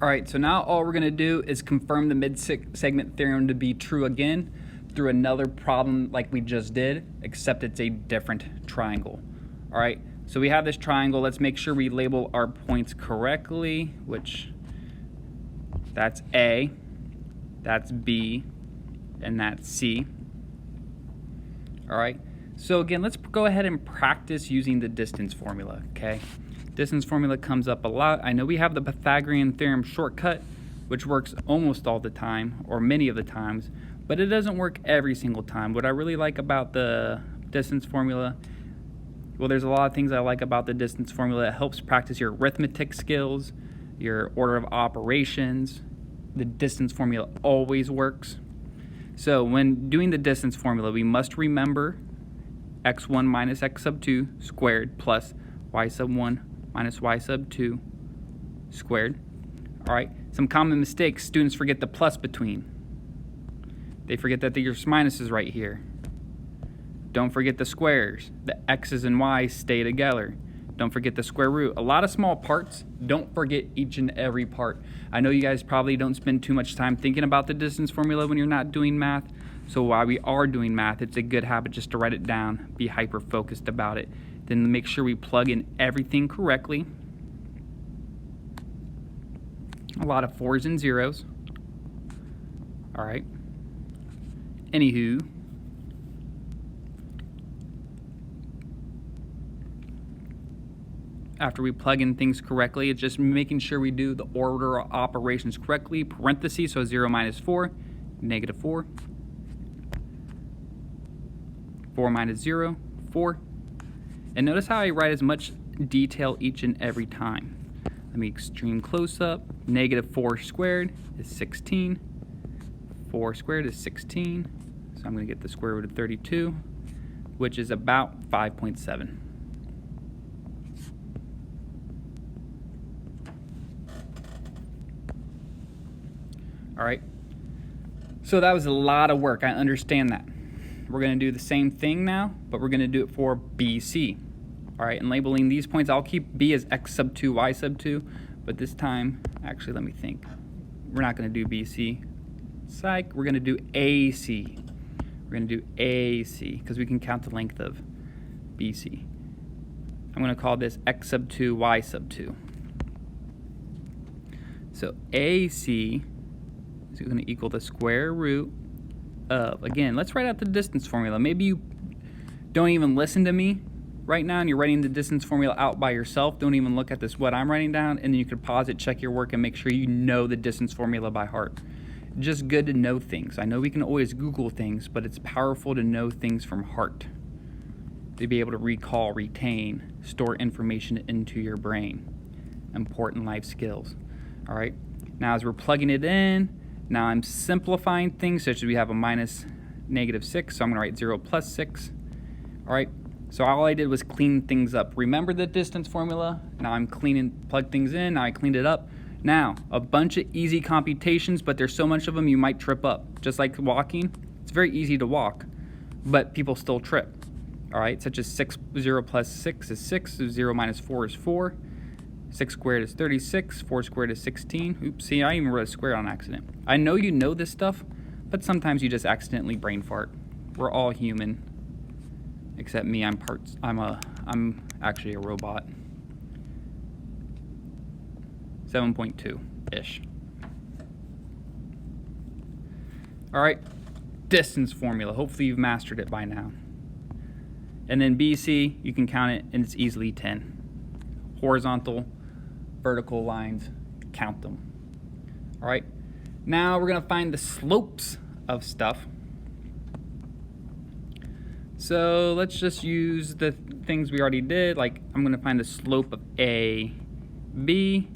All right, so now all we're going to do is confirm the mid-segment theorem to be true again through another problem like we just did, except it's a different triangle. All right, so we have this triangle. Let's make sure we label our points correctly, which that's A, that's B, and that's C. All right, so again, let's go ahead and practice using the distance formula, okay? Distance formula comes up a lot. I know we have the Pythagorean theorem shortcut, which works almost all the time, or many of the times, but it doesn't work every single time. What I really like about the distance formula, well, there's a lot of things I like about the distance formula. It helps practice your arithmetic skills, your order of operations. The distance formula always works. So when doing the distance formula, we must remember x1 minus x sub 2 squared plus y sub 1 minus y sub 2 squared. All right, some common mistakes. Students forget the plus between. They forget that there's minuses right here. Don't forget the squares. The x's and y's stay together. Don't forget the square root. A lot of small parts. Don't forget each and every part. I know you guys probably don't spend too much time thinking about the distance formula when you're not doing math. So while we are doing math, it's a good habit just to write it down, be hyper-focused about it. Then make sure we plug in everything correctly. A lot of 4s and 0s. All right. Anywho, after we plug in things correctly, it's just making sure we do the order of operations correctly. Parentheses, so 0 minus 4, negative 4. 4 minus 0, 4. And notice how I write as much detail each and every time. Let me extreme close up. Negative 4 squared is 16. 4 squared is 16. So I'm going to get the square root of 32, which is about 5.7. All right. So that was a lot of work. I understand that. We're going to do the same thing now, but we're going to do it for BC. All right, and labeling these points, I'll keep B as x sub 2, y sub 2, but this time, actually, let me think. We're not going to do BC. Psych, we're going to do AC. We're going to do AC, because we can count the length of BC. I'm going to call this x sub 2, y sub 2. So AC is going to equal the square root of, again, let's write out the distance formula. Maybe you don't even listen to me right now and you're writing the distance formula out by yourself. Don't even look at this, what I'm writing down, and then you could pause it, check your work, and make sure you know the distance formula by heart. Just good to know things. I know we can always Google things, but it's powerful to know things from heart. To be able to recall, retain, store information into your brain. Important life skills. All right. Now as we're plugging it in, now I'm simplifying things, such as we have a minus negative 6, so I'm going to write 0 plus 6. All right, so all I did was clean things up. Remember the distance formula? Now I'm plug things in, now I cleaned it up. Now, a bunch of easy computations, but there's so much of them you might trip up. Just like walking, it's very easy to walk, but people still trip. All right, such as 0 plus 6 is 6, 0 minus 4 is 4. 6 squared is 36, 4 squared is 16. Oops, see, I even wrote a square on accident. I know you know this stuff, but sometimes you just accidentally brain fart. We're all human, except me. I'm actually a robot. 7.2-ish. All right, distance formula. Hopefully you've mastered it by now. And then BC, you can count it, and it's easily 10. Horizontal, vertical lines, count them. All right, now we're going to find the slopes of stuff. So let's just use the things we already did. Like, I'm going to find the slope of AB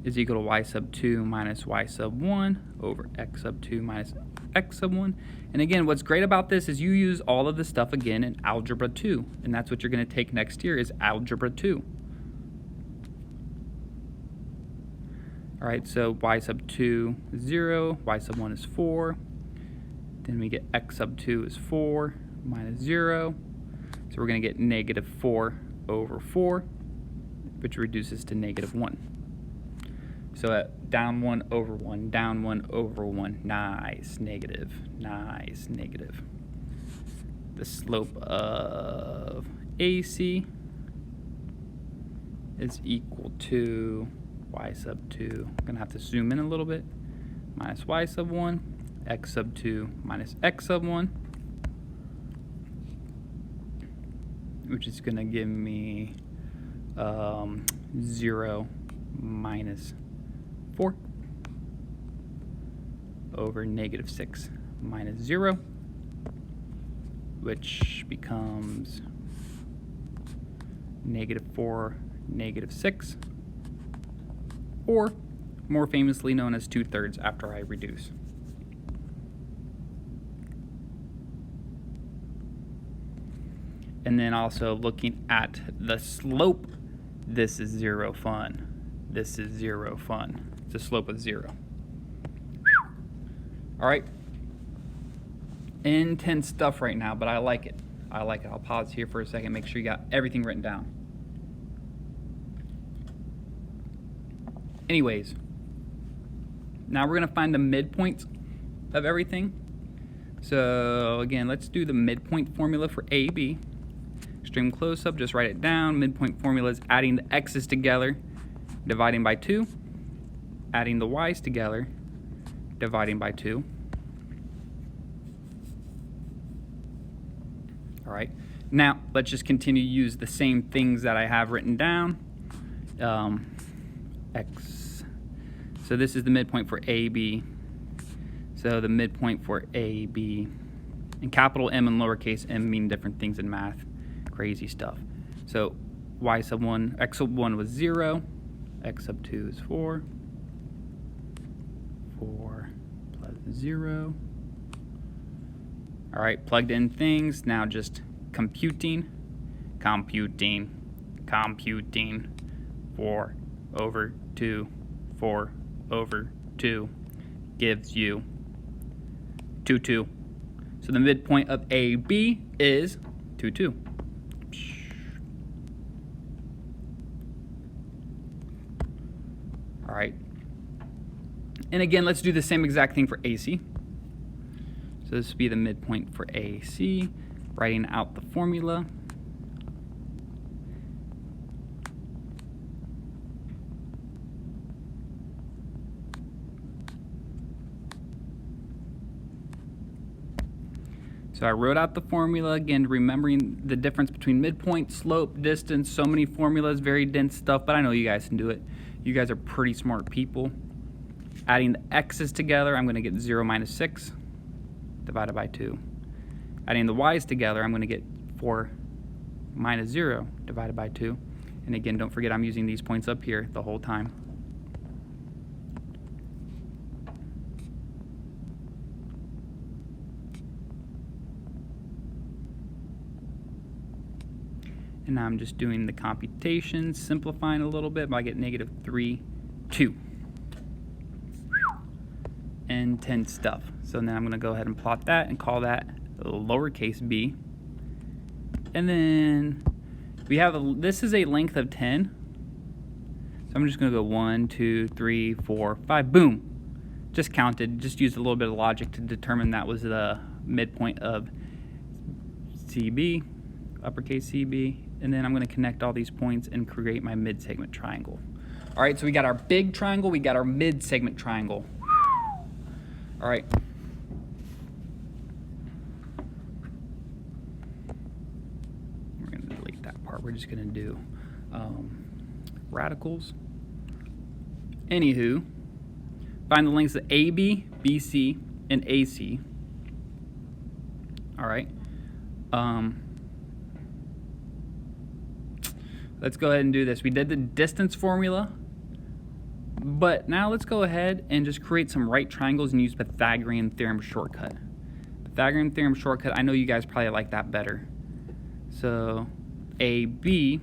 is equal to y sub 2 minus y sub 1 over x sub 2 minus x sub 1. And again, what's great about this is you use all of the stuff again in Algebra 2. And that's what you're going to take next year is Algebra 2. All right, so y sub 2 is 0, y sub 1 is 4. Then we get x sub 2 is 4 minus 0. So we're going to get negative 4 over 4, which reduces to negative 1. So down 1 over 1, down 1 over 1, nice, negative, nice, negative. The slope of AC is equal to y sub 2. I'm going to have to zoom in a little bit. Minus y sub 1, x sub 2 minus x sub 1, which is going to give me 0 minus 4 over negative 6 minus 0, which becomes negative 4, negative 6, or more famously known as 2/3 after I reduce. And then also looking at the slope, this is 0 fun. This is 0 fun. It's a slope of 0. All right. Intense stuff right now, but I like it. I like it. I'll pause here for a second, make sure you got everything written down. Anyways, now we're going to find the midpoints of everything. So again, let's do the midpoint formula for AB. Extreme close-up, just write it down. Midpoint formula is adding the x's together, dividing by 2, adding the y's together, dividing by 2. All right, now let's just continue to use the same things that I have written down. X, so this is the midpoint for AB. So the midpoint for AB, and capital M and lowercase m mean different things in math. Crazy stuff. So y sub 1, x sub 1 was 0, x sub 2 is 4, 4 plus 0. All right, plugged in things, now just computing, 4 over 2, 4 over 2 gives you 2, 2. So the midpoint of AB is 2, 2. All right. And again, let's do the same exact thing for AC. So this would be the midpoint for AC, writing out the formula. So I wrote out the formula, again, remembering the difference between midpoint, slope, distance, so many formulas, very dense stuff, but I know you guys can do it. You guys are pretty smart people. Adding the x's together, I'm going to get 0 minus 6 divided by 2. Adding the y's together, I'm going to get 4 minus 0 divided by 2. And again, don't forget I'm using these points up here the whole time. And now I'm just doing the computations, simplifying a little bit, but I get negative 3, 2. Intense stuff. So now I'm going to go ahead and plot that and call that lowercase b. And then we have this is a length of 10. So I'm just going to go 1, 2, 3, 4, 5. Boom. Just counted. Just used a little bit of logic to determine that was the midpoint of CB, uppercase CB. And then I'm going to connect all these points and create my mid-segment triangle. All right, so we got our big triangle, we got our mid-segment triangle. All right. We're going to delete that part. We're just going to do radicals. Anywho, find the lengths of AB, BC, and AC. All right. Let's go ahead and do this. We did the distance formula, but now let's go ahead and just create some right triangles and use Pythagorean theorem shortcut. Pythagorean theorem shortcut, I know you guys probably like that better. So AB,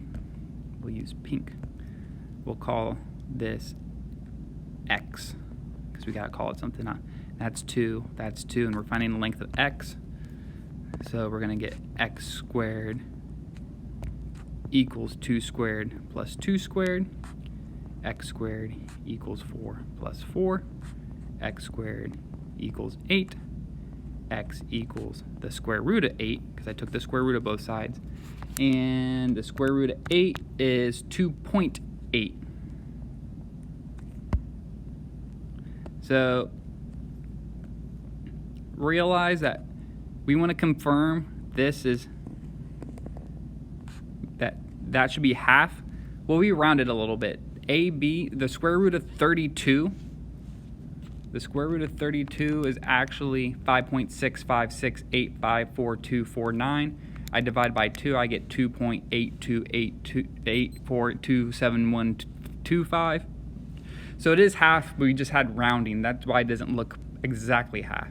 we'll use pink. We'll call this X, because we gotta call it something. That's 2, and we're finding the length of X. So we're gonna get X squared equals 2 squared plus 2 squared. x squared equals 4 plus 4, x squared equals 8, x equals the square root of 8, because I took the square root of both sides, and the square root of 8 is 2.8. So realize that we want to confirm this is that should be half. Well, we rounded a little bit. AB, the square root of 32. The square root of 32 is actually 5.656854249. I divide by 2, I get 2.82828427125. So it is half, but we just had rounding. That's why it doesn't look exactly half.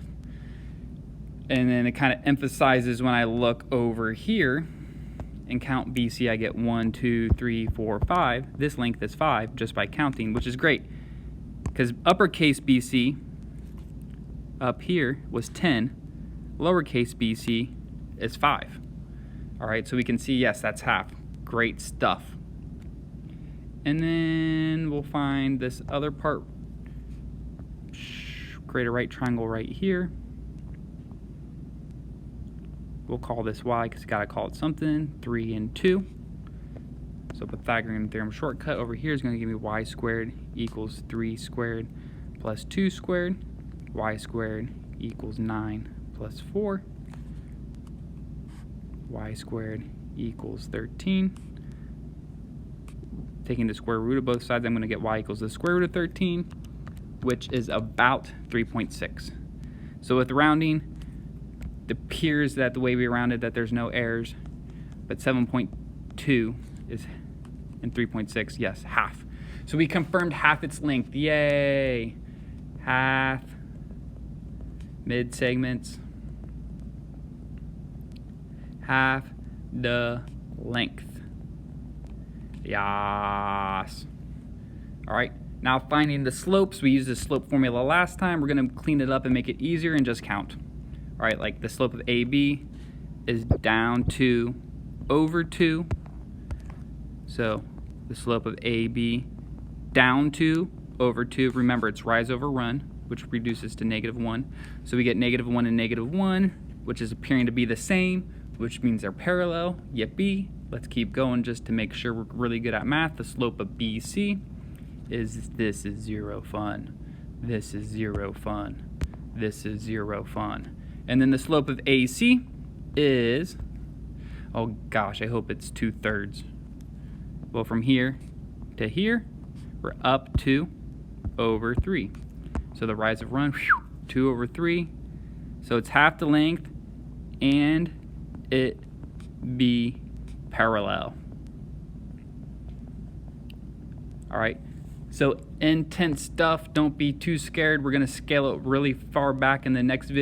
And then it kind of emphasizes when I look over here and count BC, I get 1, 2, 3, 4, 5. This length is 5 just by counting, which is great. Because uppercase BC up here was 10, lowercase bc is 5. All right, so we can see, yes, that's half. Great stuff. And then we'll find this other part, create a right triangle right here. We'll call this y because you got to call it something, 3 and 2. So Pythagorean theorem shortcut over here is going to give me y squared equals 3 squared plus 2 squared. Y squared equals 9 plus 4. Y squared equals 13. Taking the square root of both sides, I'm going to get y equals the square root of 13, which is about 3.6. So with rounding, it appears that the way we rounded that there's no errors, but 7.2 is and 3.6, yes, half. So we confirmed half its length. Yay! Half mid segments, half the length. Yes. All right, now finding the slopes. We used the slope formula last time. We're going to clean it up and make it easier and just count. All right, like the slope of AB is down 2 over 2. So the slope of AB down 2 over 2. Remember, it's rise over run, which reduces to -1. So we get -1 and -1, which is appearing to be the same, which means they're parallel. Yippee. Let's keep going just to make sure we're really good at math. The slope of BC is, this is 0 fun. This is 0 fun. This is 0 fun. And then the slope of AC is, oh gosh, I hope it's 2/3. Well, from here to here, we're up 2 over 3. So the rise of run, 2 over 3. So it's half the length, and it be parallel. All right. So intense stuff. Don't be too scared. We're going to scale it really far back in the next video.